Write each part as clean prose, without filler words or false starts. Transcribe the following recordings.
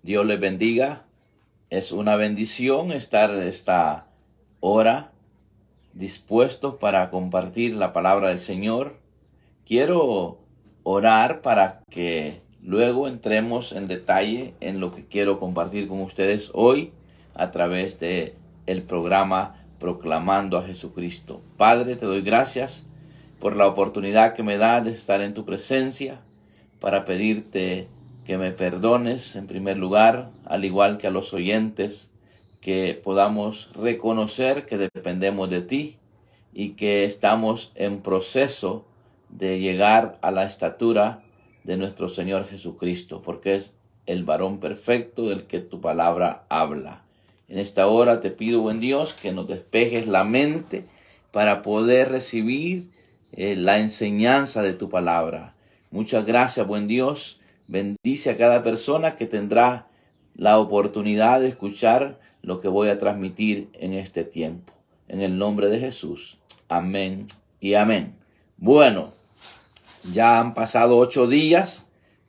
Dios les bendiga. Es una bendición estar esta hora dispuestos para compartir la palabra del Señor. Quiero orar para que luego entremos en detalle en lo que quiero compartir con ustedes hoy a través de el programa Proclamando a Jesucristo. Padre, te doy gracias por la oportunidad que me das de estar en tu presencia para pedirte que me perdones en primer lugar, al igual que a los oyentes, que podamos reconocer que dependemos de ti y que estamos en proceso de llegar a la estatura de nuestro Señor Jesucristo, porque es el varón perfecto del que tu palabra habla. En esta hora te pido, buen Dios, que nos despejes la mente para poder recibir la enseñanza de tu palabra. Muchas gracias, buen Dios. Bendice a cada persona que tendrá la oportunidad de escuchar lo que voy a transmitir en este tiempo. En el nombre de Jesús. Amén y amén. Bueno, ya han pasado 8 días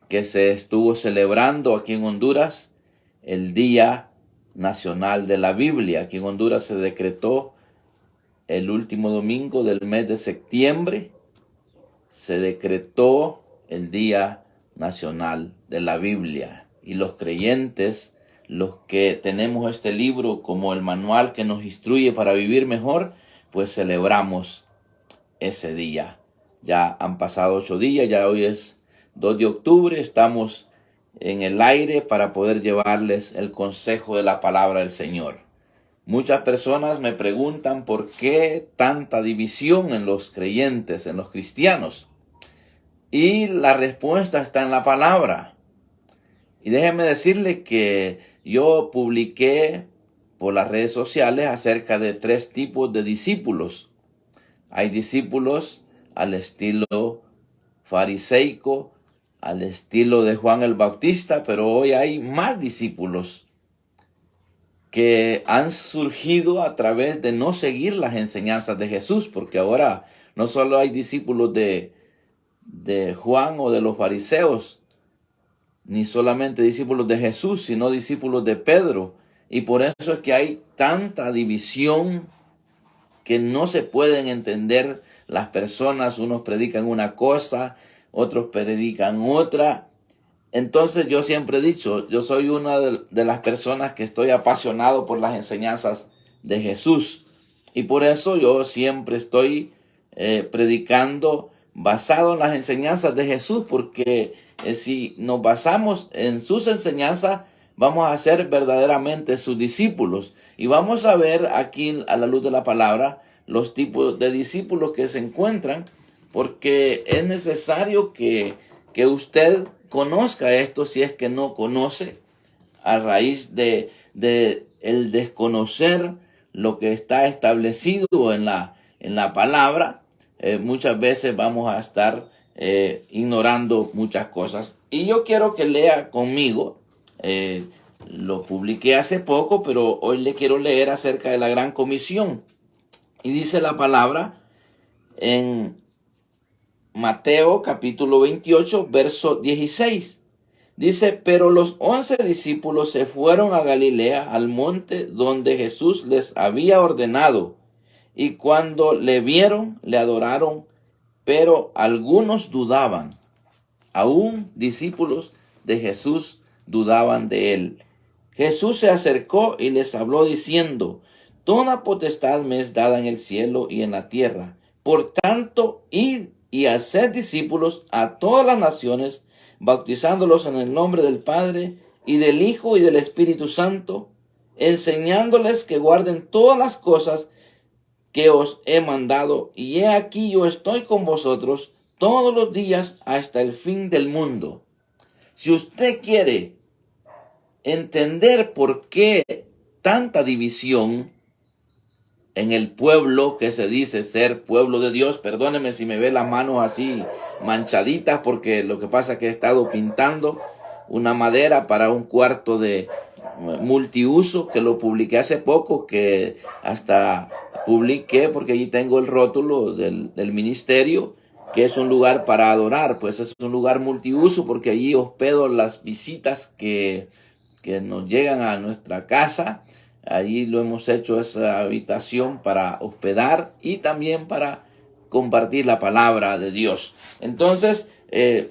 que se estuvo celebrando aquí en Honduras el Día Nacional de la Biblia. Aquí en Honduras se decretó el último domingo del mes de septiembre. Se decretó el Día Nacional de la Biblia. Y los creyentes, los que tenemos este libro como el manual que nos instruye para vivir mejor, pues celebramos ese día. Ya han pasado 8 días, ya hoy es 2 de octubre, estamos en el aire para poder llevarles el consejo de la palabra del Señor. Muchas personas me preguntan por qué tanta división en los creyentes, en los cristianos. Y la respuesta está en la palabra. Y déjenme decirle que yo publiqué por las redes sociales acerca de 3 tipos de discípulos. Hay discípulos al estilo fariseico, al estilo de Juan el Bautista, pero hoy hay más discípulos que han surgido a través de no seguir las enseñanzas de Jesús, porque ahora no solo hay discípulos de Juan o de los fariseos, ni solamente discípulos de Jesús, sino discípulos de Pedro. Y por eso es que hay tanta división que no se pueden entender las personas. Unos predican una cosa, otros predican otra. Entonces yo siempre he dicho, yo soy una de las personas que estoy apasionado por las enseñanzas de Jesús. Y por eso yo siempre estoy predicando basado en las enseñanzas de Jesús, porque si nos basamos en sus enseñanzas, vamos a ser verdaderamente sus discípulos. Y vamos a ver aquí a la luz de la palabra los tipos de discípulos que se encuentran, porque es necesario que usted conozca esto si es que no conoce, a raíz de el desconocer lo que está establecido en la palabra. Muchas veces vamos a estar ignorando muchas cosas. Y yo quiero que lea conmigo, lo publiqué hace poco, pero hoy le quiero leer acerca de la Gran Comisión. Y dice la palabra en Mateo capítulo 28, verso 16. Dice, pero los 11 discípulos se fueron a Galilea, al monte donde Jesús les había ordenado. Y cuando le vieron, le adoraron, pero algunos dudaban. Aún discípulos de Jesús dudaban de él. Jesús se acercó y les habló diciendo, toda potestad me es dada en el cielo y en la tierra. Por tanto, id y haced discípulos a todas las naciones, bautizándolos en el nombre del Padre y del Hijo y del Espíritu Santo, enseñándoles que guarden todas las cosas que os he mandado, y he aquí yo estoy con vosotros todos los días hasta el fin del mundo. Si usted quiere entender por qué tanta división en el pueblo que se dice ser pueblo de Dios, perdóneme si me ve las manos así manchaditas, porque lo que pasa es que he estado pintando una madera para un cuarto de multiuso que lo publiqué hace poco, que hasta publiqué porque allí tengo el rótulo del ministerio, que es un lugar para adorar. Pues es un lugar multiuso porque allí hospedo las visitas que que nos llegan a nuestra casa. Allí lo hemos hecho esa habitación para hospedar y también para compartir la palabra de Dios. Entonces,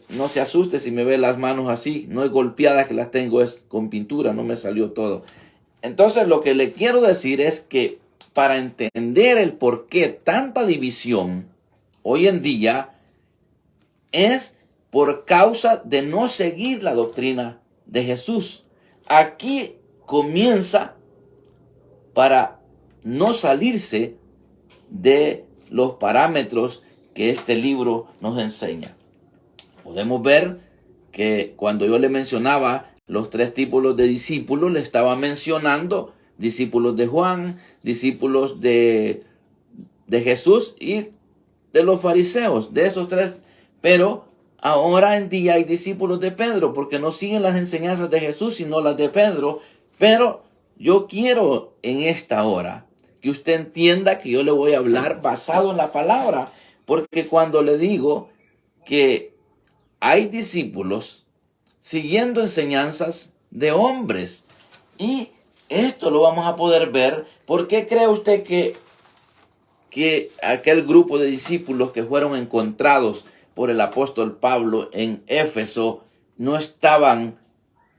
no se asuste si me ve las manos así, no es golpeadas que las tengo, es con pintura, no me salió todo. Entonces, lo que le quiero decir es que para entender el por qué tanta división hoy en día es por causa de no seguir la doctrina de Jesús. Aquí comienza para no salirse de los parámetros que este libro nos enseña. Podemos ver que cuando yo le mencionaba los 3 tipos de discípulos, le estaba mencionando discípulos de Juan, discípulos de Jesús y de los fariseos, de esos 3. Pero ahora en día hay discípulos de Pedro, porque no siguen las enseñanzas de Jesús, sino las de Pedro. Pero yo quiero en esta hora que usted entienda que yo le voy a hablar basado en la palabra, porque cuando le digo que hay discípulos siguiendo enseñanzas de hombres, y esto lo vamos a poder ver. ¿Por qué cree usted que aquel grupo de discípulos que fueron encontrados por el apóstol Pablo en Éfeso no estaban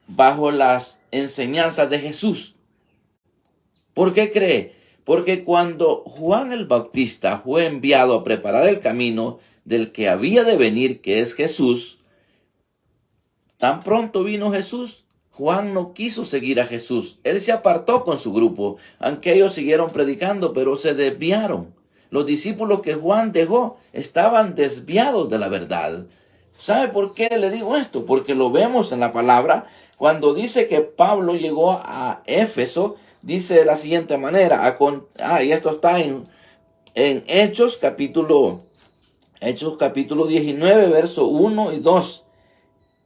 bajo las enseñanzas de Jesús? ¿Por qué cree? Porque cuando Juan el Bautista fue enviado a preparar el camino del que había de venir, que es Jesús, tan pronto vino Jesús, Juan no quiso seguir a Jesús. Él se apartó con su grupo, aunque ellos siguieron predicando, pero se desviaron. Los discípulos que Juan dejó estaban desviados de la verdad. ¿Sabe por qué le digo esto? Porque lo vemos en la palabra. Cuando dice que Pablo llegó a Éfeso, dice de la siguiente manera, y esto está en Hechos capítulo 19, verso 1 y 2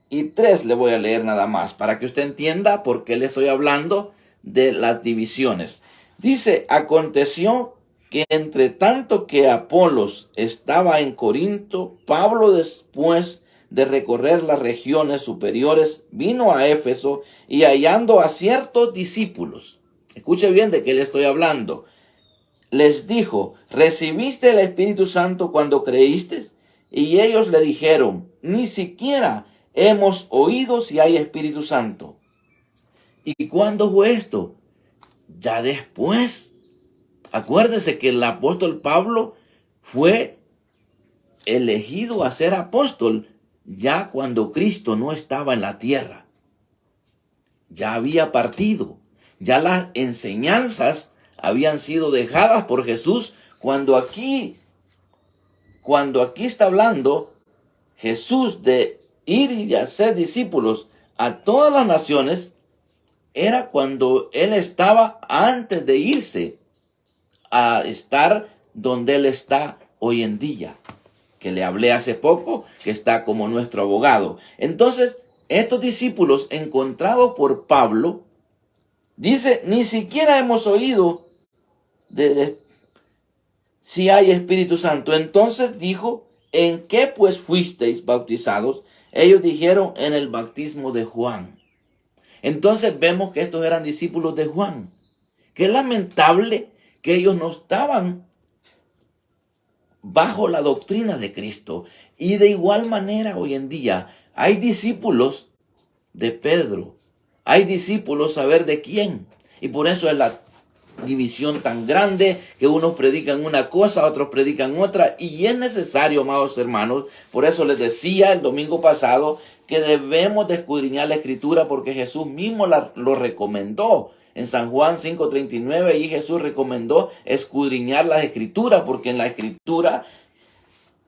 y 3 le voy a leer nada más, para que usted entienda por qué le estoy hablando de las divisiones. Dice, aconteció que entre tanto que Apolos estaba en Corinto, Pablo, después de recorrer las regiones superiores, vino a Éfeso y hallando a ciertos discípulos, escuche bien de qué le estoy hablando, les dijo, ¿recibiste el Espíritu Santo cuando creíste? Y ellos le dijeron, ni siquiera hemos oído si hay Espíritu Santo. ¿Y cuándo fue esto? Ya después. Acuérdese que el apóstol Pablo fue elegido a ser apóstol ya cuando Cristo no estaba en la tierra. Ya había partido. Ya las enseñanzas habían sido dejadas por Jesús. Cuando aquí está hablando Jesús de ir y hacer discípulos a todas las naciones, era cuando él estaba antes de irse a estar donde él está hoy en día, que le hablé hace poco, que está como nuestro abogado. Entonces, estos discípulos encontrados por Pablo, dice, ni siquiera hemos oído si hay Espíritu Santo. Entonces dijo, ¿en qué pues fuisteis bautizados? Ellos dijeron, en el bautismo de Juan. Entonces vemos que estos eran discípulos de Juan. Qué lamentable que ellos no estaban bajo la doctrina de Cristo. Y de igual manera hoy en día hay discípulos de Pedro. Hay discípulos, saber de quién. Y por eso es la división tan grande, que unos predican una cosa, otros predican otra, y es necesario, amados hermanos, por eso les decía el domingo pasado, que debemos de escudriñar la Escritura, porque Jesús mismo lo recomendó. En San Juan 5:39, y Jesús recomendó escudriñar las Escrituras, porque en la Escritura,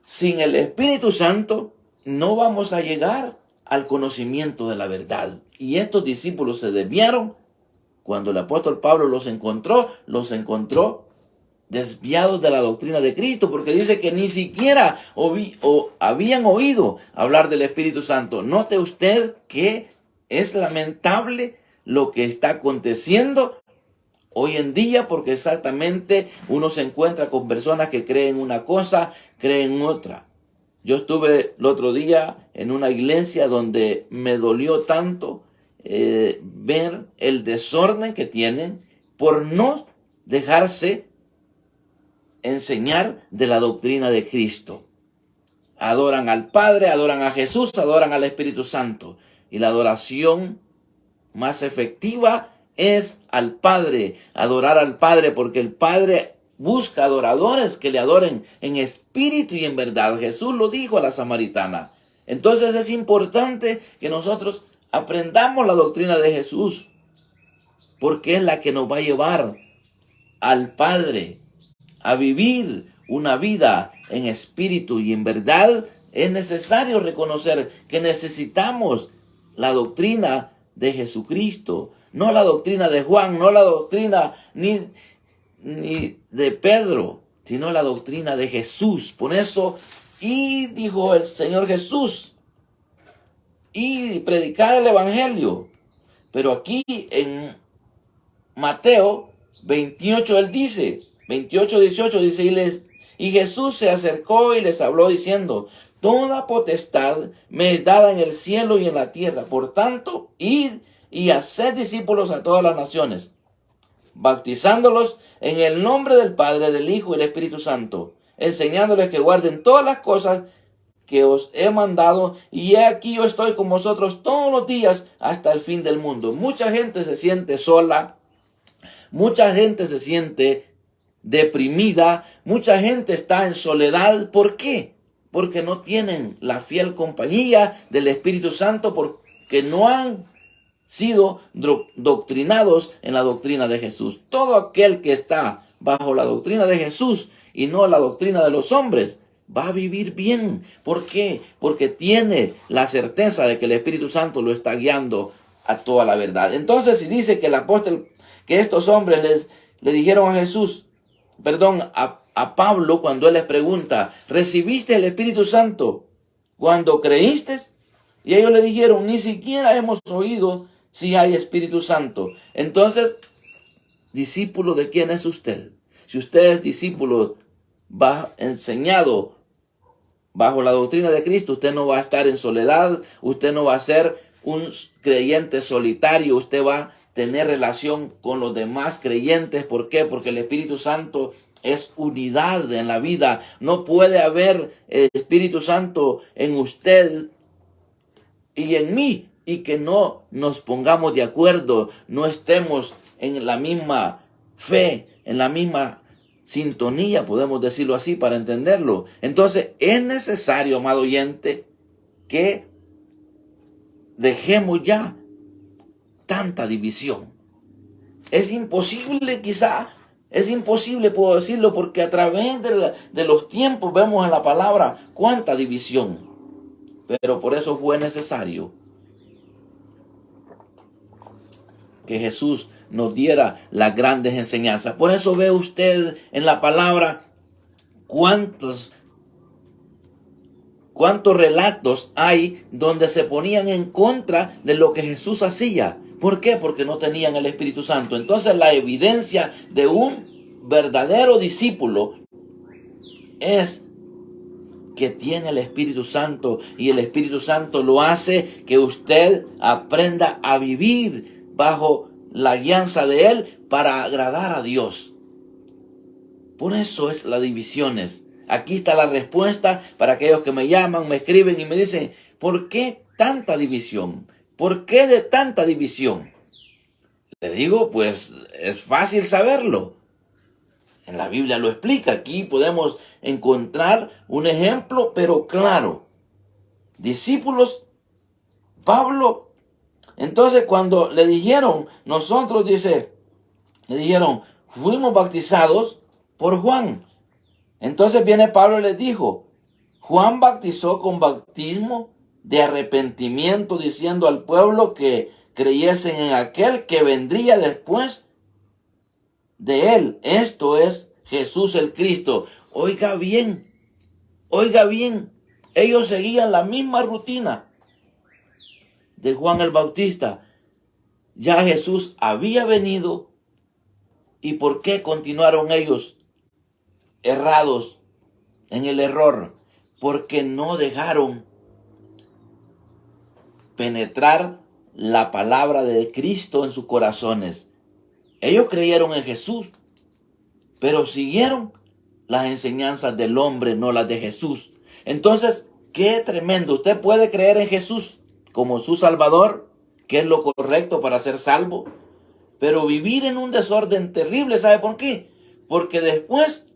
sin el Espíritu Santo, no vamos a llegar al conocimiento de la verdad. Y estos discípulos se desviaron. Cuando el apóstol Pablo los encontró desviados de la doctrina de Cristo, porque dice que ni siquiera habían oído hablar del Espíritu Santo. Note usted que es lamentable lo que está aconteciendo hoy en día, porque exactamente uno se encuentra con personas que creen una cosa, creen otra. Yo estuve el otro día en una iglesia donde me dolió tanto ver el desorden que tienen por no dejarse enseñar de la doctrina de Cristo. Adoran al Padre, adoran a Jesús, adoran al Espíritu Santo. Y la adoración más efectiva es al Padre, adorar al Padre, porque el Padre busca adoradores que le adoren en espíritu y en verdad. Jesús lo dijo a la samaritana. Entonces es importante que nosotros aprendamos la doctrina de Jesús, porque es la que nos va a llevar al Padre, a vivir una vida en espíritu y en verdad. Es necesario reconocer que necesitamos la doctrina de Jesucristo, no la doctrina de Juan, no la doctrina ni de Pedro, sino la doctrina de Jesús. Por eso, y dijo el Señor Jesús, y predicar el Evangelio. Pero aquí en Mateo 28, él dice, 28:18 dice, y Jesús se acercó y les habló diciendo, toda potestad me es dada en el cielo y en la tierra. Por tanto, id y haced discípulos a todas las naciones, bautizándolos en el nombre del Padre, del Hijo y del Espíritu Santo, enseñándoles que guarden todas las cosas que os he mandado, y he aquí yo estoy con vosotros todos los días hasta el fin del mundo. Mucha gente se siente sola, mucha gente se siente deprimida, mucha gente está en soledad. ¿Por qué? Porque no tienen la fiel compañía del Espíritu Santo, porque no han sido doctrinados en la doctrina de Jesús. Todo aquel que está bajo la doctrina de Jesús y no la doctrina de los hombres va a vivir bien. ¿Por qué? Porque tiene la certeza de que el Espíritu Santo lo está guiando a toda la verdad. Entonces, si dice que el apóstol, que estos hombres le dijeron a Jesús, a Pablo, cuando él les pregunta, ¿recibiste el Espíritu Santo cuando creíste? Y ellos le dijeron, ni siquiera hemos oído si hay Espíritu Santo. Entonces, discípulo de quién es usted. Si usted es discípulo enseñado bajo la doctrina de Cristo, usted no va a estar en soledad, usted no va a ser un creyente solitario, usted va a tener relación con los demás creyentes. ¿Por qué? Porque el Espíritu Santo es unidad en la vida. No puede haber el Espíritu Santo en usted y en mí y que no nos pongamos de acuerdo, no estemos en la misma fe, en la misma sintonía, podemos decirlo así para entenderlo. Entonces es necesario, amado oyente, que dejemos ya tanta división. Es imposible, puedo decirlo, porque a través de los tiempos vemos en la palabra cuánta división. Pero por eso fue necesario que Jesús nos diera las grandes enseñanzas. Por eso ve usted en la palabra cuántos relatos hay donde se ponían en contra de lo que Jesús hacía. ¿Por qué? Porque no tenían el Espíritu Santo. Entonces la evidencia de un verdadero discípulo es que tiene el Espíritu Santo, y el Espíritu Santo lo hace que usted aprenda a vivir bajo la guianza de Él para agradar a Dios. Por eso es las divisiones. Aquí está la respuesta para aquellos que me llaman, me escriben y me dicen, ¿por qué tanta división? ¿Por qué de tanta división? Le digo, pues es fácil saberlo. En la Biblia lo explica. Aquí podemos encontrar un ejemplo, pero claro. Discípulos, Pablo. Entonces cuando le dijeron, le dijeron, fuimos bautizados por Juan. Entonces viene Pablo y les dijo, Juan bautizó con bautismo de arrepentimiento, diciendo al pueblo que creyesen en aquel que vendría después de él, esto es Jesús el Cristo. Oiga bien, ellos seguían la misma rutina de Juan el Bautista. Ya Jesús había venido. ¿Y por qué continuaron ellos errados en el error? Porque no dejaron penetrar la palabra de Cristo en sus corazones. Ellos creyeron en Jesús, pero siguieron las enseñanzas del hombre, no las de Jesús. Entonces, qué tremendo. Usted puede creer en Jesús como su Salvador, que es lo correcto para ser salvo, pero vivir en un desorden terrible, ¿sabe por qué? Porque después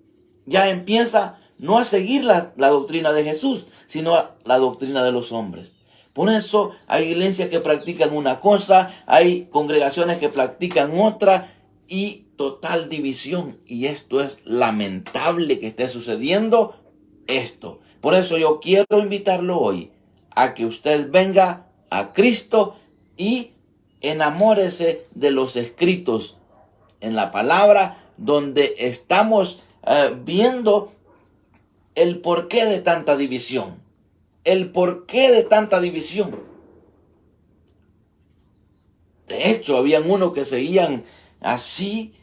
ya empieza no a seguir la doctrina de Jesús, sino a la doctrina de los hombres. Por eso hay iglesias que practican una cosa, hay congregaciones que practican otra, y total división. Y esto es lamentable que esté sucediendo esto. Por eso yo quiero invitarlo hoy a que usted venga a Cristo y enamórese de los escritos en la palabra, donde estamos viendo el porqué de tanta división. El porqué de tanta división. De hecho, habían unos que seguían así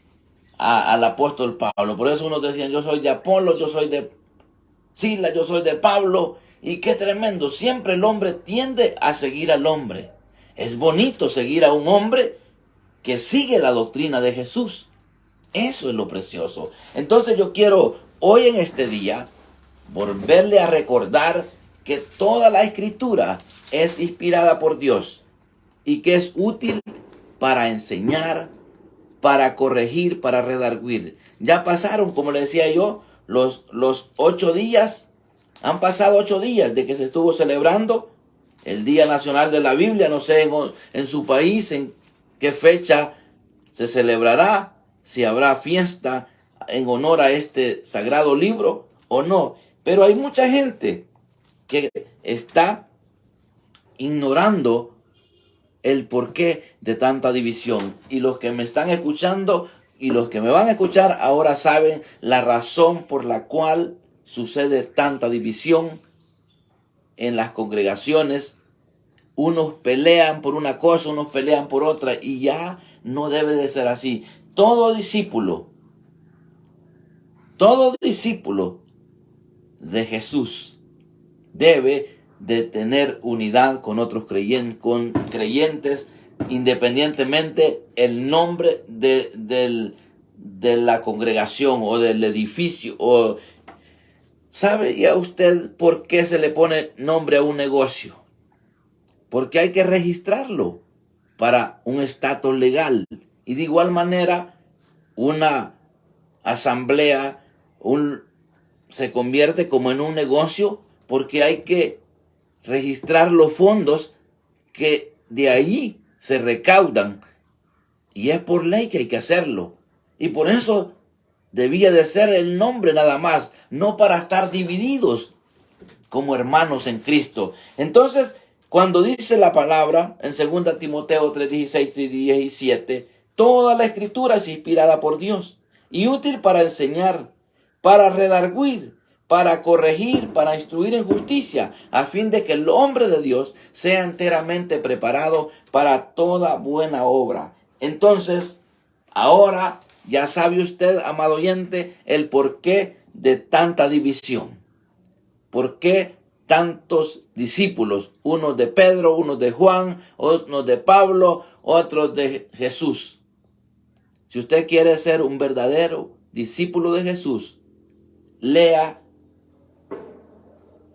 al apóstol Pablo. Por eso unos decían, yo soy de Apolo, yo soy de Silas, yo soy de Pablo. Y qué tremendo, siempre el hombre tiende a seguir al hombre. Es bonito seguir a un hombre que sigue la doctrina de Jesús. Eso es lo precioso. Entonces yo quiero hoy en este día volverle a recordar que toda la escritura es inspirada por Dios y que es útil para enseñar, para corregir, para redarguir. Ya pasaron, como le decía yo, los 8 días. Han pasado 8 días de que se estuvo celebrando el Día Nacional de la Biblia. No sé en su país en qué fecha se celebrará, si habrá fiesta en honor a este sagrado libro o no. Pero hay mucha gente que está ignorando el porqué de tanta división. Y los que me están escuchando y los que me van a escuchar ahora saben la razón por la cual sucede tanta división en las congregaciones. Unos pelean por una cosa, unos pelean por otra, y ya no debe de ser así. Todo discípulo de Jesús debe de tener unidad con otros creyentes, independientemente el nombre de la congregación o del edificio. ¿Sabe ya usted por qué se le pone nombre a un negocio? Porque hay que registrarlo para un estatus legal. Y de igual manera, una asamblea se convierte como en un negocio, porque hay que registrar los fondos que de ahí se recaudan. Y es por ley que hay que hacerlo. Y por eso debía de ser el nombre nada más, no para estar divididos como hermanos en Cristo. Entonces, cuando dice la palabra en 2 Timoteo 3:16 y 17, toda la escritura es inspirada por Dios y útil para enseñar, para redarguir, para corregir, para instruir en justicia, a fin de que el hombre de Dios sea enteramente preparado para toda buena obra. Entonces, ahora ya sabe usted, amado oyente, el porqué de tanta división. ¿Por qué tantos discípulos? Unos de Pedro, unos de Juan, otros de Pablo, otros de Jesús. Si usted quiere ser un verdadero discípulo de Jesús, lea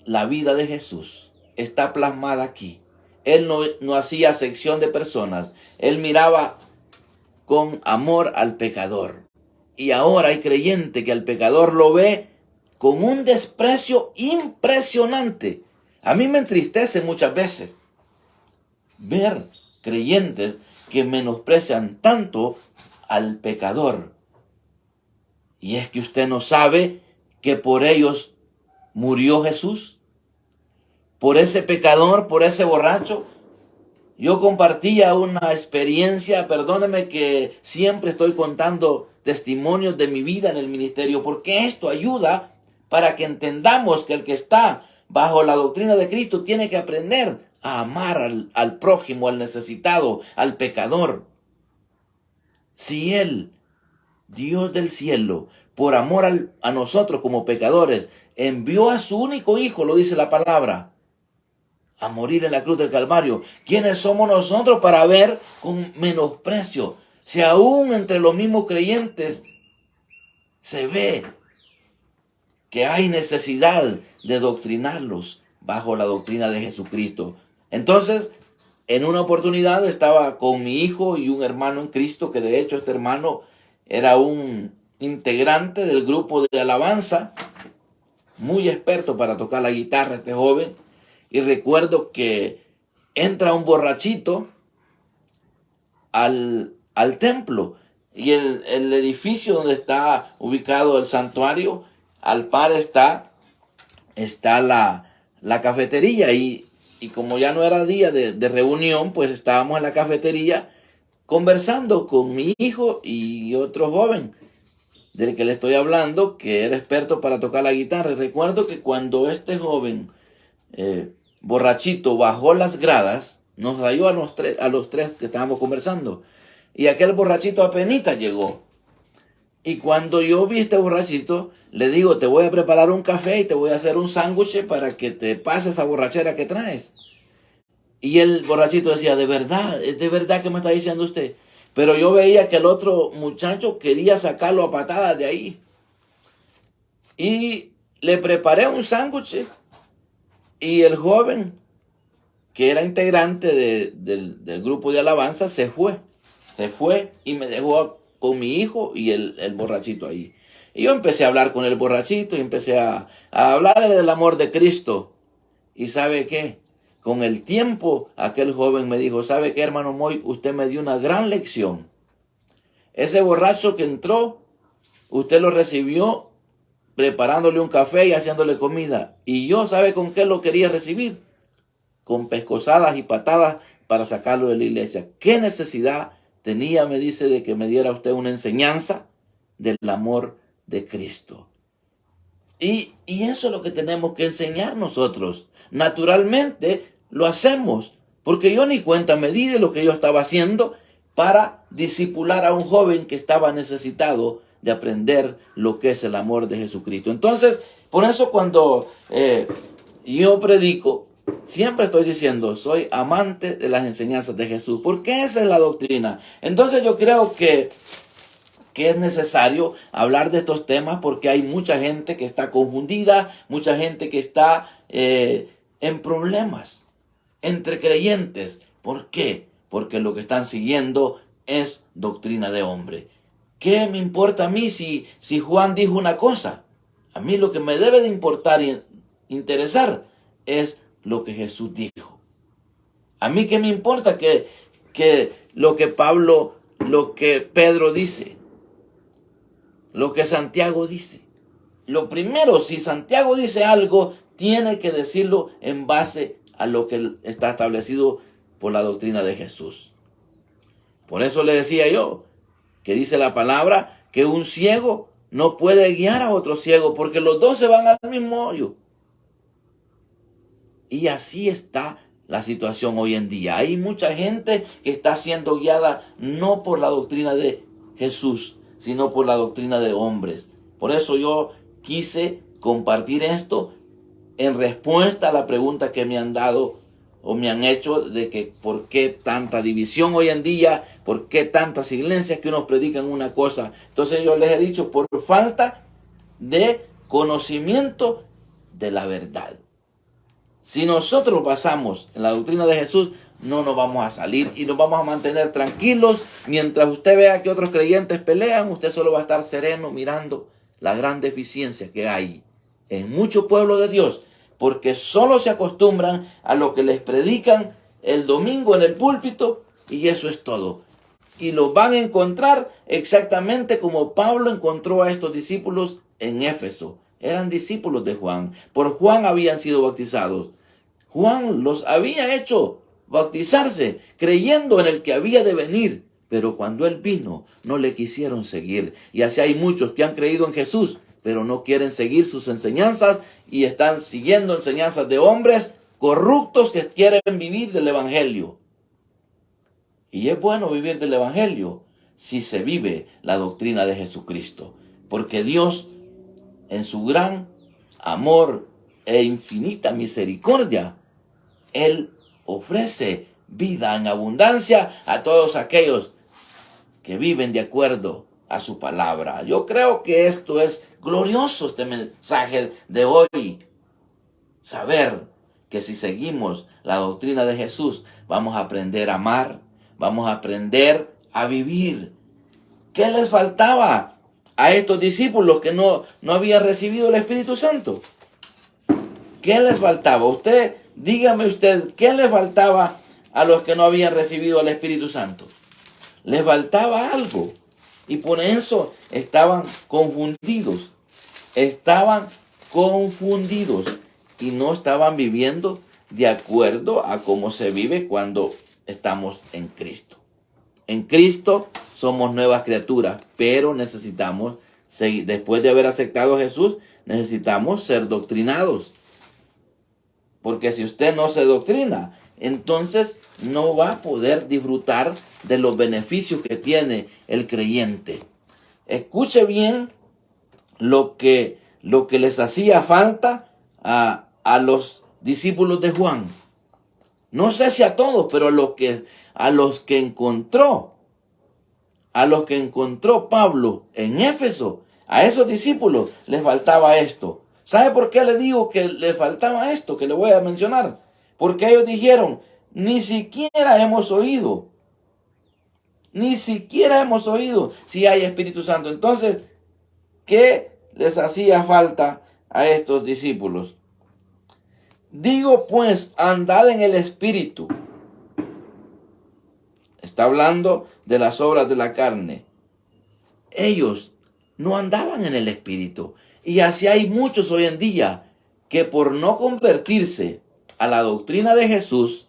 la vida de Jesús. Está plasmada aquí. Él no hacía acepción de personas. Él miraba con amor al pecador. Y ahora hay creyente que al pecador lo ve con un desprecio impresionante. A mí me entristece muchas veces ver creyentes que menosprecian tanto al pecador. Y es que usted no sabe que por ellos murió Jesús. Por ese pecador, por ese borracho. Yo compartía una experiencia, perdóneme que siempre estoy contando testimonios de mi vida en el ministerio, porque esto ayuda para que entendamos que el que está bajo la doctrina de Cristo tiene que aprender a amar al prójimo, al necesitado, al pecador. Si Él, Dios del cielo, por amor a nosotros como pecadores, envió a su único hijo, lo dice la palabra, a morir en la cruz del Calvario. ¿Quiénes somos nosotros para ver con menosprecio? Si aún entre los mismos creyentes se ve que hay necesidad de doctrinarlos bajo la doctrina de Jesucristo. Entonces, en una oportunidad estaba con mi hijo y un hermano en Cristo, que de hecho este hermano era un integrante del grupo de alabanza, muy experto para tocar la guitarra, este joven. Y recuerdo que entra un borrachito al templo, y el edificio donde está ubicado el santuario, al par está la cafetería, y como ya no era día de reunión, pues estábamos en la cafetería conversando con mi hijo y otro joven del que le estoy hablando, que era experto para tocar la guitarra. Y recuerdo que cuando este joven borrachito bajó las gradas, nos halló a los tres que estábamos conversando, y aquel borrachito apenas llegó. Y cuando yo vi a este borrachito, le digo, te voy a preparar un café y te voy a hacer un sándwich para que te pases esa borrachera que traes. Y el borrachito decía, ¿es de verdad que me está diciendo usted? Pero yo veía que el otro muchacho quería sacarlo a patadas de ahí. Y le preparé un sándwich, y el joven, que era integrante del grupo de alabanza, se fue. Se fue y me dejó con mi hijo y el borrachito ahí. Y yo empecé a hablar con el borrachito y empecé a hablarle del amor de Cristo. ¿Y sabe qué? Con el tiempo, aquel joven me dijo, ¿sabe qué, hermano Moy? Usted me dio una gran lección. Ese borracho que entró, usted lo recibió preparándole un café y haciéndole comida. Y yo, ¿sabe con qué lo quería recibir? Con pescosadas y patadas para sacarlo de la iglesia. ¿Qué necesidad tenía, me dice, de que me diera usted una enseñanza del amor de Cristo? Y eso es lo que tenemos que enseñar nosotros. Naturalmente lo hacemos, porque yo ni cuenta me di de lo que yo estaba haciendo para discipular a un joven que estaba necesitado de aprender lo que es el amor de Jesucristo. Entonces, por eso cuando yo predico, siempre estoy diciendo, soy amante de las enseñanzas de Jesús, porque esa es la doctrina. Entonces yo creo que es necesario hablar de estos temas, porque hay mucha gente que está confundida, mucha gente que está en problemas entre creyentes. ¿Por qué? Porque lo que están siguiendo es doctrina de hombre. ¿Qué me importa a mí si Juan dijo una cosa? A mí lo que me debe de importar y interesar es lo que Jesús dijo. A mí qué me importa que lo que Pedro dice, lo que Santiago dice. Lo primero, si Santiago dice algo, tiene que decirlo en base a lo que está establecido por la doctrina de Jesús. Por eso le decía yo, que dice la palabra, que un ciego no puede guiar a otro ciego, porque los dos se van al mismo hoyo. Y así está la situación hoy en día. Hay mucha gente que está siendo guiada no por la doctrina de Jesús, sino por la doctrina de hombres. Por eso yo quise compartir esto en respuesta a la pregunta que me han dado o me han hecho de que por qué tanta división hoy en día, por qué tantas iglesias que unos predican una cosa. Entonces yo les he dicho, por falta de conocimiento de la verdad. Si nosotros basamos en la doctrina de Jesús, no nos vamos a salir y nos vamos a mantener tranquilos. Mientras usted vea que otros creyentes pelean, usted solo va a estar sereno mirando la gran deficiencia que hay en mucho pueblo de Dios, porque solo se acostumbran a lo que les predican el domingo en el púlpito, y eso es todo. Y los van a encontrar exactamente como Pablo encontró a estos discípulos en Éfeso. Eran discípulos de Juan. Por Juan habían sido bautizados. Juan los había hecho bautizarse, creyendo en el que había de venir. Pero cuando él vino, no le quisieron seguir. Y así hay muchos que han creído en Jesús, pero no quieren seguir sus enseñanzas y están siguiendo enseñanzas de hombres corruptos que quieren vivir del Evangelio. Y es bueno vivir del Evangelio si se vive la doctrina de Jesucristo. Porque Dios, en su gran amor e infinita misericordia, Él ofrece vida en abundancia a todos aquellos que viven de acuerdo a su palabra. Yo creo que esto es glorioso, este mensaje de hoy. Saber que si seguimos la doctrina de Jesús, vamos a aprender a amar, vamos a aprender a vivir. ¿Qué les faltaba a estos discípulos que no habían recibido el Espíritu Santo? ¿Qué les faltaba? Dígame usted, ¿qué les faltaba a los que no habían recibido el Espíritu Santo? Les faltaba algo. Y por eso estaban confundidos. Estaban confundidos. Y no estaban viviendo de acuerdo a cómo se vive cuando estamos en Cristo. En Cristo somos nuevas criaturas, pero necesitamos seguir. Después de haber aceptado a Jesús, necesitamos ser doctrinados. Porque si usted no se doctrina, entonces no va a poder disfrutar de los beneficios que tiene el creyente. Escuche bien lo que les hacía falta a los discípulos de Juan. No sé si a todos, pero a los que encontró Pablo en Éfeso, a esos discípulos les faltaba esto. ¿Sabe por qué le digo que les faltaba esto que le voy a mencionar? Porque ellos dijeron, ni siquiera hemos oído si hay Espíritu Santo. Entonces, ¿qué les hacía falta a estos discípulos? Digo pues, andad en el Espíritu. Está hablando de las obras de la carne. Ellos no andaban en el Espíritu. Y así hay muchos hoy en día que por no convertirse a la doctrina de Jesús,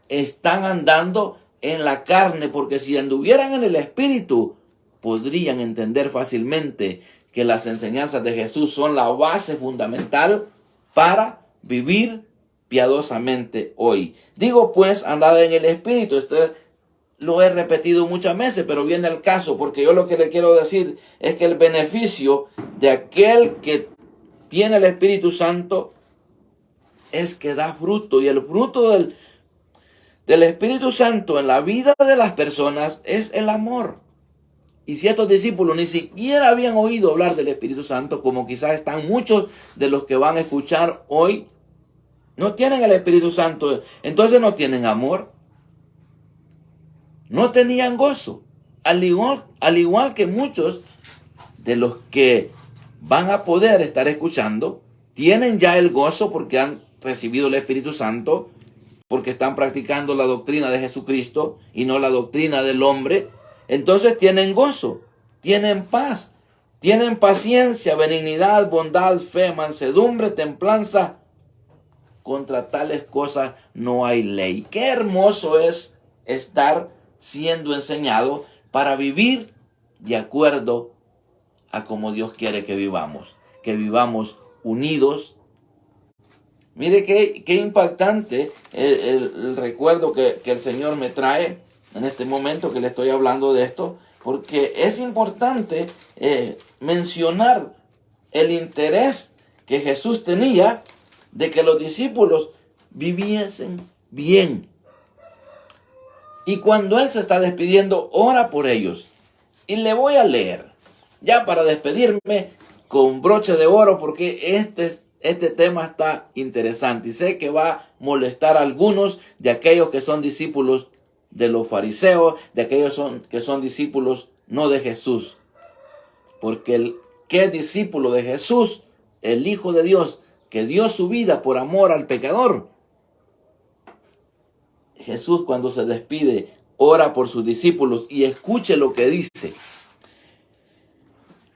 están andando en la carne, porque si anduvieran en el Espíritu, podrían entender fácilmente que las enseñanzas de Jesús son la base fundamental para vivir piadosamente hoy. Digo pues, andad en el Espíritu. Esto lo he repetido muchas veces, pero viene al caso, porque yo lo que le quiero decir es que el beneficio de aquel que tiene el Espíritu Santo es que da fruto, y el fruto del Espíritu Santo en la vida de las personas es el amor. Y si estos discípulos ni siquiera habían oído hablar del Espíritu Santo, como quizás están muchos de los que van a escuchar hoy, no tienen el Espíritu Santo, entonces no tienen amor. No tenían gozo, al igual que muchos de los que van a poder estar escuchando, tienen ya el gozo porque han recibido el Espíritu Santo, porque están practicando la doctrina de Jesucristo y no la doctrina del hombre. Entonces tienen gozo, tienen paz, tienen paciencia, benignidad, bondad, fe, mansedumbre, templanza. Contra tales cosas no hay ley. Qué hermoso es estar siendo enseñado para vivir de acuerdo a como Dios quiere que vivamos unidos. Mire qué impactante el recuerdo que el Señor me trae en este momento que le estoy hablando de esto, porque es importante mencionar el interés que Jesús tenía de que los discípulos viviesen bien. Y cuando Él se está despidiendo, ora por ellos. Y le voy a leer, ya para despedirme con broche de oro, porque este tema está interesante. Y sé que va a molestar a algunos de aquellos que son discípulos de los fariseos, de aquellos que son discípulos no de Jesús. Porque el que es discípulo de Jesús, el Hijo de Dios, que dio su vida por amor al pecador, Jesús, cuando se despide, ora por sus discípulos y escuche lo que dice.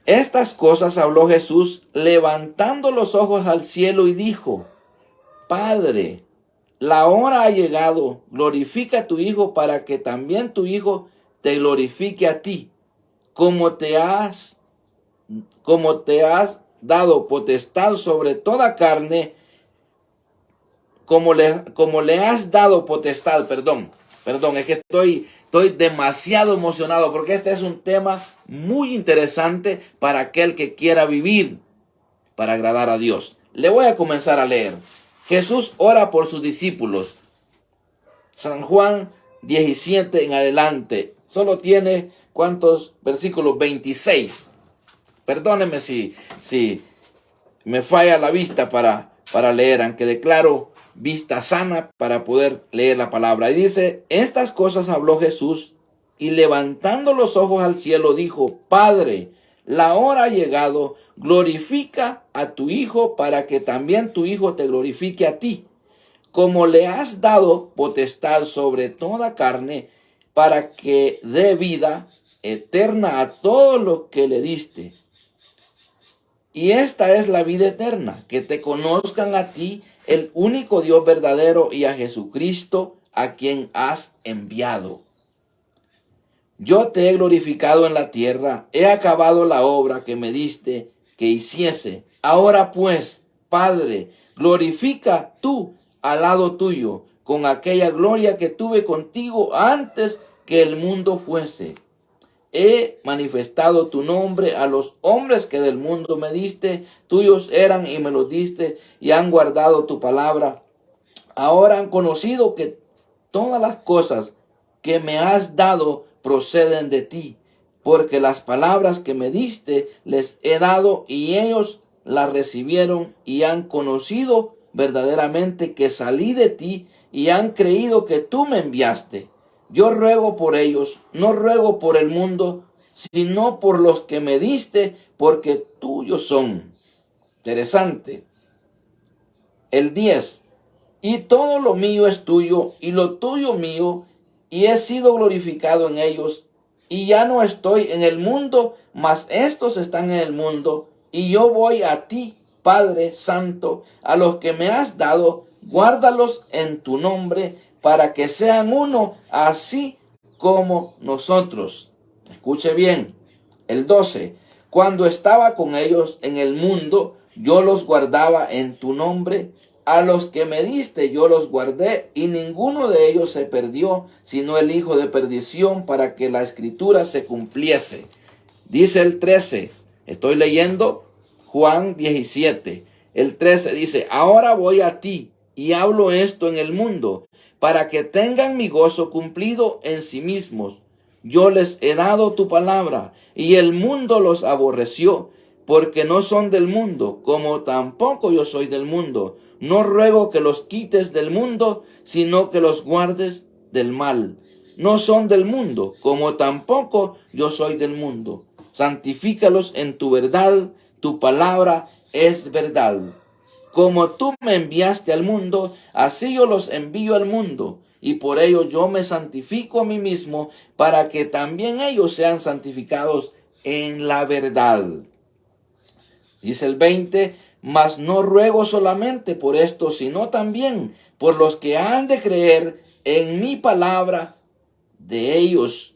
Estas cosas habló Jesús levantando los ojos al cielo y dijo: Padre, la hora ha llegado, glorifica a tu Hijo para que también tu Hijo te glorifique a ti, como te has dado potestad sobre toda carne, como le has dado potestad, perdón, es que estoy demasiado emocionado porque este es un tema muy interesante para aquel que quiera vivir para agradar a Dios. Le voy a comenzar a leer. Jesús ora por sus discípulos San Juan 17 en adelante. Solo tiene, ¿cuántos versículos? 26. Perdónenme si me falla la vista para leer, aunque declaro vista sana para poder leer la palabra. Y dice, estas cosas habló Jesús y levantando los ojos al cielo dijo, Padre, la hora ha llegado, glorifica a tu Hijo para que también tu Hijo te glorifique a ti, como le has dado potestad sobre toda carne, para que dé vida eterna a todos los que le diste. Y esta es la vida eterna, que te conozcan a ti, el único Dios verdadero, y a Jesucristo, a quien has enviado. Yo te he glorificado en la tierra, he acabado la obra que me diste que hiciese. Ahora pues, Padre, glorifica tú al lado tuyo, con aquella gloria que tuve contigo antes que el mundo fuese. He manifestado tu nombre a los hombres que del mundo me diste, tuyos eran y me los diste, y han guardado tu palabra. Ahora han conocido que todas las cosas que me has dado proceden de ti, porque las palabras que me diste les he dado, y ellos las recibieron y han conocido verdaderamente que salí de ti, y han creído que tú me enviaste. Yo ruego por ellos, no ruego por el mundo, sino por los que me diste, porque tuyos son. Interesante. El 10. Y todo lo mío es tuyo, y lo tuyo mío, y he sido glorificado en ellos. Y ya no estoy en el mundo, mas estos están en el mundo, y yo voy a ti, Padre Santo, a los que me has dado, guárdalos en tu nombre, para que sean uno, así como nosotros. Escuche bien, el 12. Cuando estaba con ellos en el mundo, yo los guardaba en tu nombre. A los que me diste yo los guardé, y ninguno de ellos se perdió, sino el hijo de perdición, para que la escritura se cumpliese. Dice el 13, estoy leyendo Juan 17. El 13 dice, ahora voy a ti, y hablo esto en el mundo, para que tengan mi gozo cumplido en sí mismos. Yo les he dado tu palabra, y el mundo los aborreció, porque no son del mundo, como tampoco yo soy del mundo. No ruego que los quites del mundo, sino que los guardes del mal. No son del mundo, como tampoco yo soy del mundo. Santifícalos en tu verdad, tu palabra es verdad. Como tú me enviaste al mundo, así yo los envío al mundo, y por ello yo me santifico a mí mismo, para que también ellos sean santificados en la verdad. Dice el 20, mas no ruego solamente por esto, sino también por los que han de creer en mi palabra de ellos,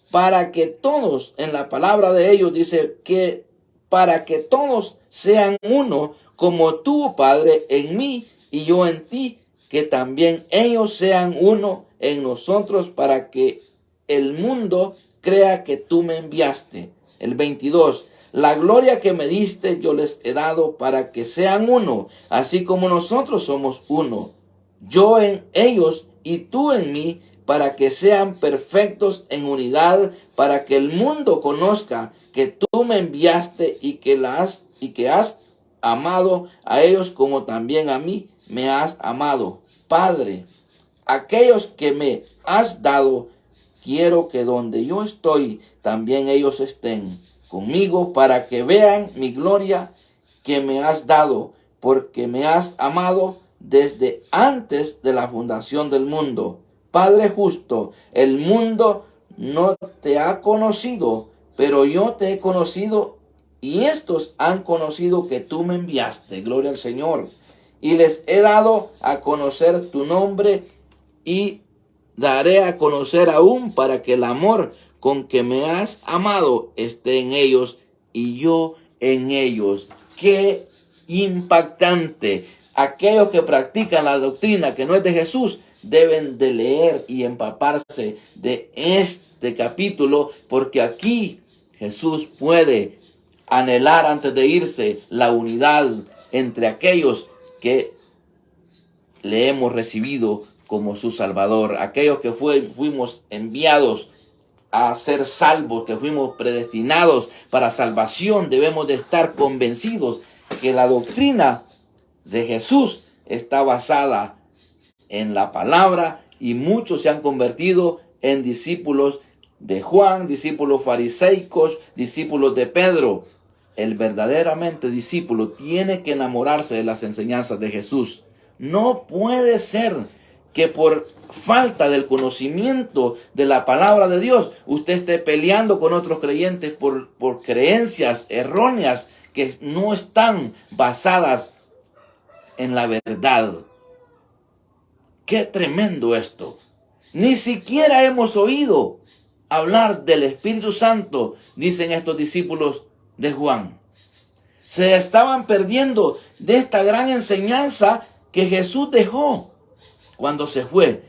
para que todos, en la palabra de ellos dice que para que todos sean uno, como tú, Padre, en mí y yo en ti, que también ellos sean uno en nosotros, para que el mundo crea que tú me enviaste. El 22, la gloria que me diste yo les he dado, para que sean uno, así como nosotros somos uno. Yo en ellos y tú en mí, para que sean perfectos en unidad, para que el mundo conozca que tú me enviaste y que has amado a ellos como también a mí me has amado. Padre, aquellos que me has dado, quiero que donde yo estoy, también ellos estén conmigo, para que vean mi gloria que me has dado, porque me has amado desde antes de la fundación del mundo. Padre justo, el mundo no te ha conocido, pero yo te he conocido, y estos han conocido que tú me enviaste. Gloria al Señor. Y les he dado a conocer tu nombre, y daré a conocer aún, para que el amor con que me has amado esté en ellos y yo en ellos. Qué impactante. Aquellos que practican la doctrina que no es de Jesús deben de leer y empaparse de este capítulo, porque aquí Jesús puede anhelar antes de irse la unidad entre aquellos que le hemos recibido como su Salvador. Aquellos que fuimos enviados a ser salvos, que fuimos predestinados para salvación, debemos de estar convencidos que la doctrina de Jesús está basada en la palabra, y muchos se han convertido en discípulos de Juan, discípulos fariseicos, discípulos de Pedro. El verdaderamente discípulo tiene que enamorarse de las enseñanzas de Jesús. No puede ser que por falta del conocimiento de la palabra de Dios, usted esté peleando con otros creyentes por creencias erróneas que no están basadas en la verdad. ¡Qué tremendo esto! Ni siquiera hemos oído hablar del Espíritu Santo, dicen estos discípulos de Juan. Se estaban perdiendo de esta gran enseñanza que Jesús dejó cuando se fue,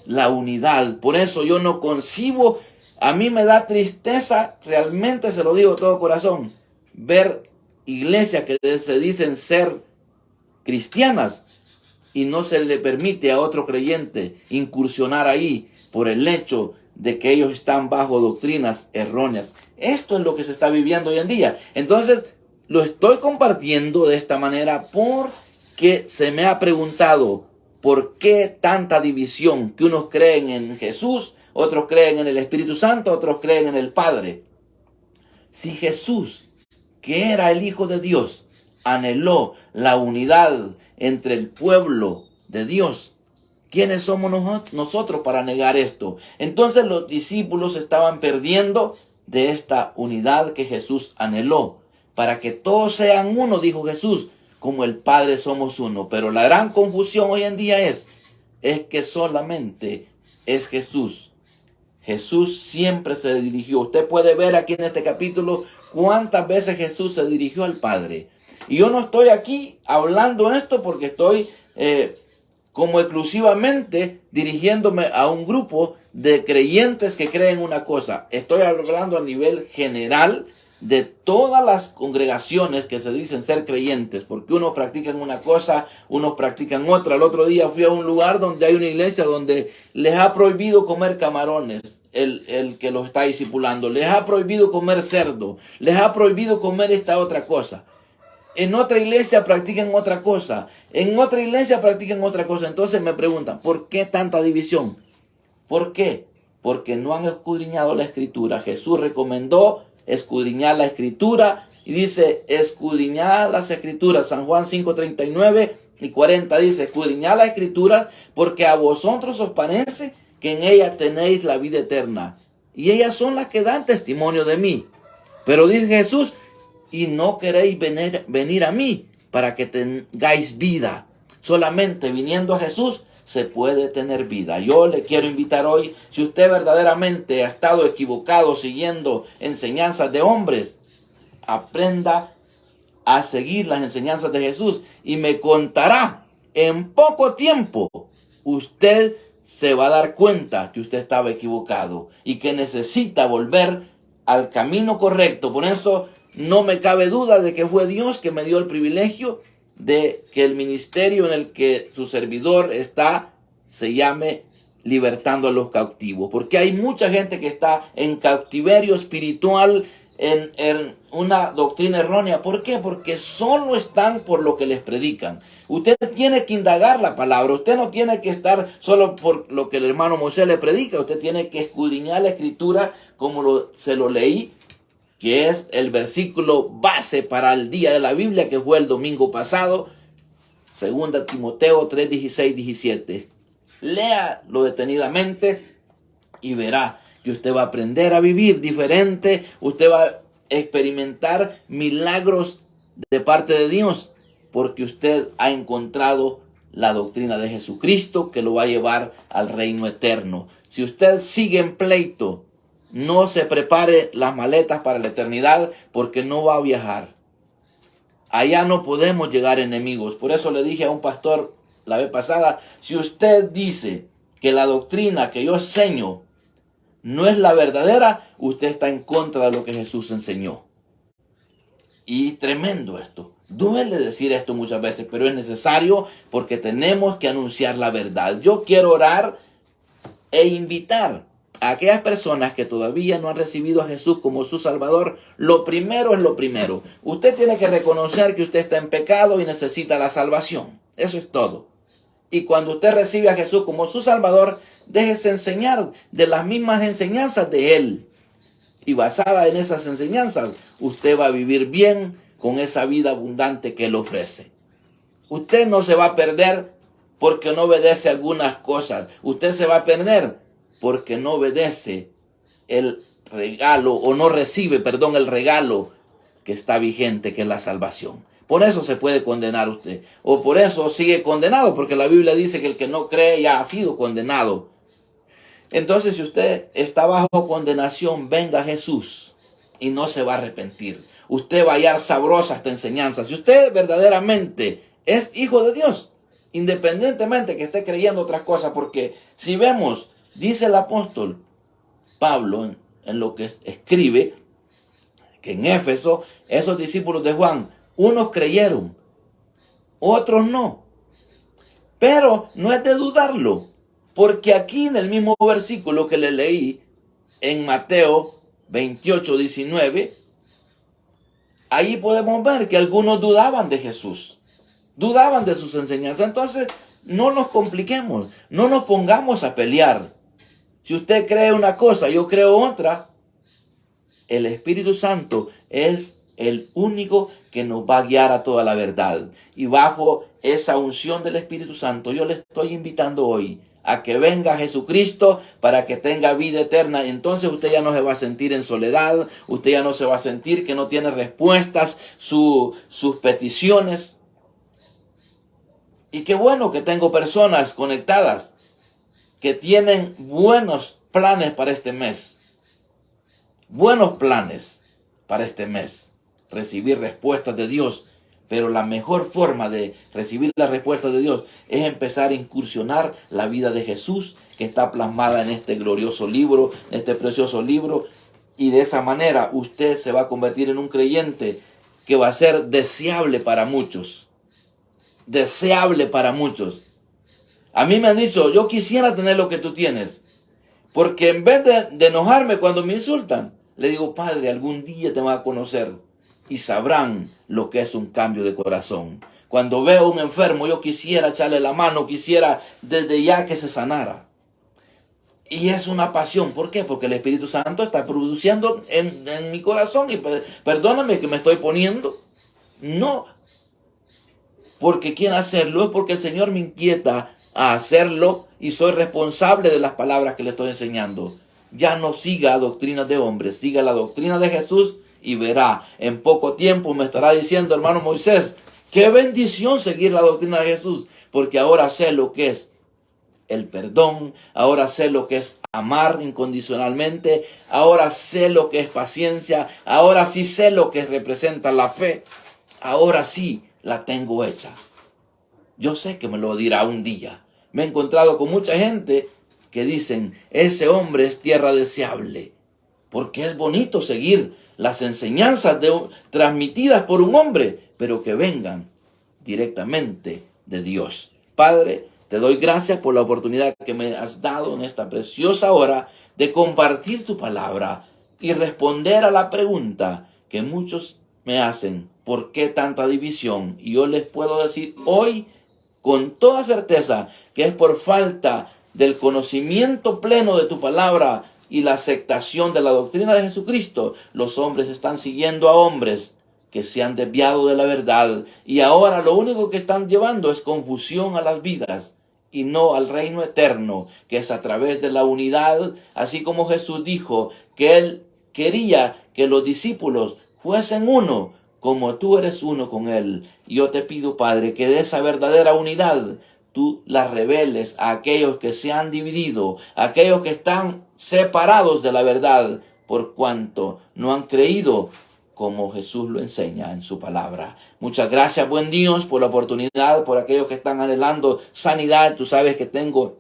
la unidad. Por eso yo no concibo, a mí me da tristeza, realmente se lo digo de todo corazón, ver iglesias que se dicen ser cristianas y no se le permite a otro creyente incursionar ahí por el hecho de que ellos están bajo doctrinas erróneas. Esto es lo que se está viviendo hoy en día. Entonces, lo estoy compartiendo de esta manera porque se me ha preguntado por qué tanta división, que unos creen en Jesús, otros creen en el Espíritu Santo, otros creen en el Padre. Si Jesús, que era el Hijo de Dios, anheló la unidad entre el pueblo de Dios, ¿quiénes somos nosotros para negar esto? Entonces los discípulos estaban perdiendo de esta unidad que Jesús anheló. Para que todos sean uno, dijo Jesús, como el Padre somos uno. Pero la gran confusión hoy en día es que solamente es Jesús. Jesús siempre se dirigió. Usted puede ver aquí en este capítulo cuántas veces Jesús se dirigió al Padre. Y yo no estoy aquí hablando esto porque estoy como exclusivamente dirigiéndome a un grupo de creyentes que creen una cosa. Estoy hablando a nivel general de todas las congregaciones que se dicen ser creyentes, porque unos practican una cosa, unos practican otra. El otro día fui a un lugar donde hay una iglesia donde les ha prohibido comer camarones, el que los está discipulando, les ha prohibido comer cerdo, les ha prohibido comer esta otra cosa. En otra iglesia practican otra cosa, en otra iglesia practican otra cosa. Entonces me preguntan, ¿por qué tanta división? ¿Por qué? Porque no han escudriñado la Escritura. Jesús recomendó escudriñar la Escritura y dice, escudriñar las Escrituras. San Juan 5:39 y 40 dice, escudriñar la Escritura porque a vosotros os parece que en ellas tenéis la vida eterna. Y ellas son las que dan testimonio de mí. Pero dice Jesús, y no queréis venir a mí para que tengáis vida. Solamente viniendo a Jesús se puede tener vida. Yo le quiero invitar hoy, si usted verdaderamente ha estado equivocado siguiendo enseñanzas de hombres, aprenda a seguir las enseñanzas de Jesús y me contará en poco tiempo. Usted se va a dar cuenta que usted estaba equivocado y que necesita volver al camino correcto. Por eso no me cabe duda de que fue Dios que me dio el privilegio de que el ministerio en el que su servidor está se llame Libertando a los Cautivos. Porque hay mucha gente que está en cautiverio espiritual, en una doctrina errónea. ¿Por qué? Porque solo están por lo que les predican. Usted tiene que indagar la palabra. Usted no tiene que estar solo por lo que el hermano Moisés le predica. Usted tiene que escudriñar la Escritura como se lo leí, que es el versículo base para el día de la Biblia, que fue el domingo pasado, 2 Timoteo 3, 16, 17. Léalo detenidamente y verá que usted va a aprender a vivir diferente, usted va a experimentar milagros de parte de Dios, porque usted ha encontrado la doctrina de Jesucristo que lo va a llevar al reino eterno. Si usted sigue en pleito, no se prepare las maletas para la eternidad porque no va a viajar. Allá no podemos llegar enemigos. Por eso le dije a un pastor la vez pasada, si usted dice que la doctrina que yo enseño no es la verdadera, usted está en contra de lo que Jesús enseñó. Y tremendo esto. Duele decir esto muchas veces, pero es necesario porque tenemos que anunciar la verdad. Yo quiero orar e invitar a aquellas personas que todavía no han recibido a Jesús como su Salvador. Lo primero es lo primero. Usted tiene que reconocer que usted está en pecado y necesita la salvación. Eso es todo. Y cuando usted recibe a Jesús como su Salvador, déjese enseñar de las mismas enseñanzas de Él. Y basada en esas enseñanzas, usted va a vivir bien con esa vida abundante que Él ofrece. Usted no se va a perder porque no obedece algunas cosas. Usted se va a perder porque no obedece el regalo o no recibe, perdón, el regalo que está vigente, que es la salvación. Por eso se puede condenar usted. O por eso sigue condenado, porque la Biblia dice que el que no cree ya ha sido condenado. Entonces, si usted está bajo condenación, venga a Jesús y no se va a arrepentir. Usted va a hallar sabrosa esta enseñanza. Si usted verdaderamente es hijo de Dios, independientemente que esté creyendo otras cosas, porque si vemos, dice el apóstol Pablo en lo que escribe, que en Éfeso, esos discípulos de Juan, unos creyeron, otros no. Pero no es de dudarlo, porque aquí en el mismo versículo que le leí, en Mateo 28, 19, ahí podemos ver que algunos dudaban de Jesús, dudaban de sus enseñanzas. Entonces, no nos compliquemos, no nos pongamos a pelear. Si usted cree una cosa, yo creo otra, el Espíritu Santo es el único que nos va a guiar a toda la verdad. Y bajo esa unción del Espíritu Santo, yo le estoy invitando hoy a que venga Jesucristo para que tenga vida eterna. Y entonces usted ya no se va a sentir en soledad, usted ya no se va a sentir que no tiene respuestas sus peticiones. Y qué bueno que tengo personas conectadas que tienen buenos planes para este mes. Buenos planes para este mes. Recibir respuestas de Dios. Pero la mejor forma de recibir las respuestas de Dios es empezar a incursionar la vida de Jesús, que está plasmada en este glorioso libro, en este precioso libro. Y de esa manera usted se va a convertir en un creyente que va a ser deseable para muchos. Deseable para muchos. A mí me han dicho, yo quisiera tener lo que tú tienes. Porque en vez de enojarme cuando me insultan, le digo, Padre, algún día te van a conocer y sabrán lo que es un cambio de corazón. Cuando veo a un enfermo, yo quisiera echarle la mano, quisiera desde ya que se sanara. Y es una pasión. ¿Por qué? Porque el Espíritu Santo está produciendo en mi corazón. Y perdóname que me estoy poniendo. No porque quiera hacerlo, es porque el Señor me inquieta a hacerlo y soy responsable de las palabras que le estoy enseñando. Ya no siga doctrinas de hombres, siga la doctrina de Jesús y verá, en poco tiempo me estará diciendo, hermano Moisés, qué bendición seguir la doctrina de Jesús, porque ahora sé lo que es el perdón, ahora sé lo que es amar incondicionalmente, ahora sé lo que es paciencia, ahora sí sé lo que representa la fe, ahora sí la tengo hecha. Yo sé que me lo dirá un día. Me he encontrado con mucha gente que dicen, ese hombre es tierra deseable, porque es bonito seguir las enseñanzas transmitidas por un hombre, pero que vengan directamente de Dios. Padre, te doy gracias por la oportunidad que me has dado en esta preciosa hora de compartir tu palabra y responder a la pregunta que muchos me hacen, ¿por qué tanta división? Y yo les puedo decir hoy con toda certeza que es por falta del conocimiento pleno de tu palabra y la aceptación de la doctrina de Jesucristo. Los hombres están siguiendo a hombres que se han desviado de la verdad y ahora lo único que están llevando es confusión a las vidas y no al reino eterno, que es a través de la unidad, así como Jesús dijo que Él quería que los discípulos fuesen uno, como tú eres uno con Él. Y yo te pido, Padre, que de esa verdadera unidad tú la reveles a aquellos que se han dividido, a aquellos que están separados de la verdad, por cuanto no han creído como Jesús lo enseña en su palabra. Muchas gracias, buen Dios, por la oportunidad, por aquellos que están anhelando sanidad. Tú sabes que tengo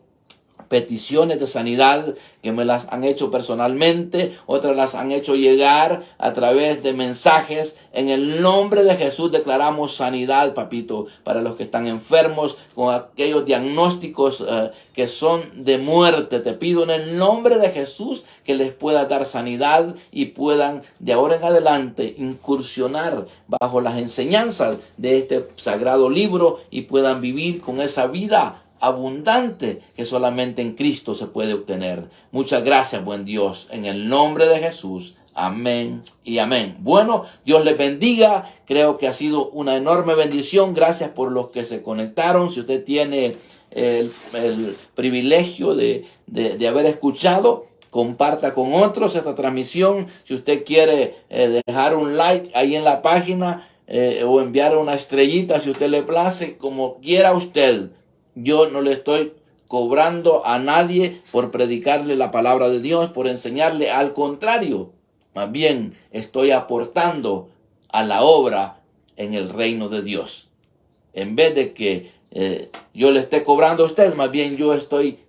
peticiones de sanidad que me las han hecho personalmente, otras las han hecho llegar a través de mensajes. En el nombre de Jesús declaramos sanidad, papito, para los que están enfermos, con aquellos diagnósticos que son de muerte. Te pido en el nombre de Jesús que les pueda dar sanidad y puedan de ahora en adelante incursionar bajo las enseñanzas de este sagrado libro y puedan vivir con esa vida abundante que solamente en Cristo se puede obtener. Muchas gracias, buen Dios, en el nombre de Jesús. Amén y amén. Bueno, Dios les bendiga. Creo que ha sido una enorme bendición. Gracias por los que se conectaron. Si usted tiene el privilegio de haber escuchado, comparta con otros esta transmisión. Si usted quiere dejar un like ahí en la página o enviar una estrellita, si usted le place, como quiera usted. Yo no le estoy cobrando a nadie por predicarle la palabra de Dios, por enseñarle. Al contrario, más bien estoy aportando a la obra en el reino de Dios. En vez de que yo le esté cobrando a usted, más bien yo estoy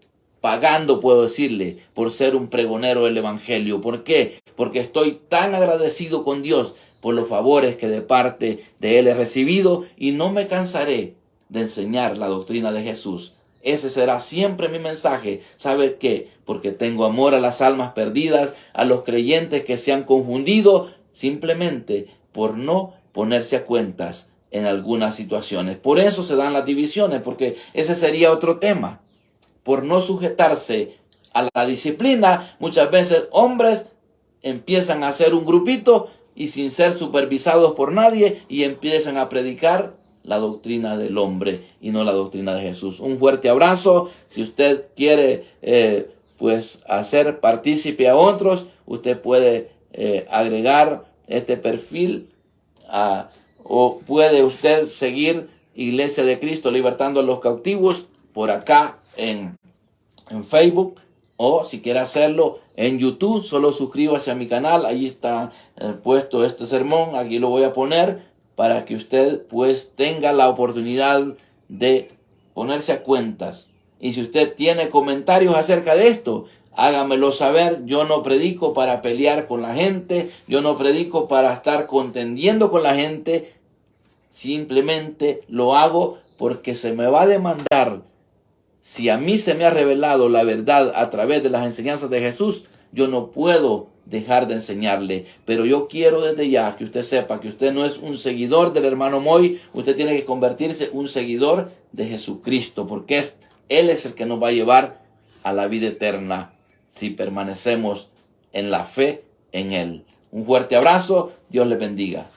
pagando, puedo decirle, por ser un pregonero del evangelio. ¿Por qué? Porque estoy tan agradecido con Dios por los favores que de parte de Él he recibido y no me cansaré de enseñar la doctrina de Jesús. Ese será siempre mi mensaje. ¿Sabe qué? Porque tengo amor a las almas perdidas, a los creyentes que se han confundido simplemente por no ponerse a cuentas en algunas situaciones. Por eso se dan las divisiones, porque ese sería otro tema. Por no sujetarse a la disciplina, muchas veces hombres empiezan a hacer un grupito y sin ser supervisados por nadie y empiezan a predicar la doctrina del hombre y no la doctrina de Jesús. Un fuerte abrazo. Si usted quiere pues hacer partícipe a otros, usted puede agregar este perfil o puede usted seguir Iglesia de Cristo Libertando a los Cautivos por acá en Facebook, o si quiere hacerlo en YouTube, solo suscríbase a mi canal. Ahí está puesto este sermón, aquí lo voy a poner para que usted pues tenga la oportunidad de ponerse a cuentas. Y si usted tiene comentarios acerca de esto, hágamelo saber. Yo no predico para pelear con la gente, yo no predico para estar contendiendo con la gente, simplemente lo hago porque se me va a demandar. Si a mí se me ha revelado la verdad a través de las enseñanzas de Jesús, yo no puedo dejar de enseñarle. Pero yo quiero desde ya que usted sepa que usted no es un seguidor del hermano Moy, usted tiene que convertirse en un seguidor de Jesucristo, porque Él es el que nos va a llevar a la vida eterna si permanecemos en la fe en Él. Un fuerte abrazo, Dios le bendiga.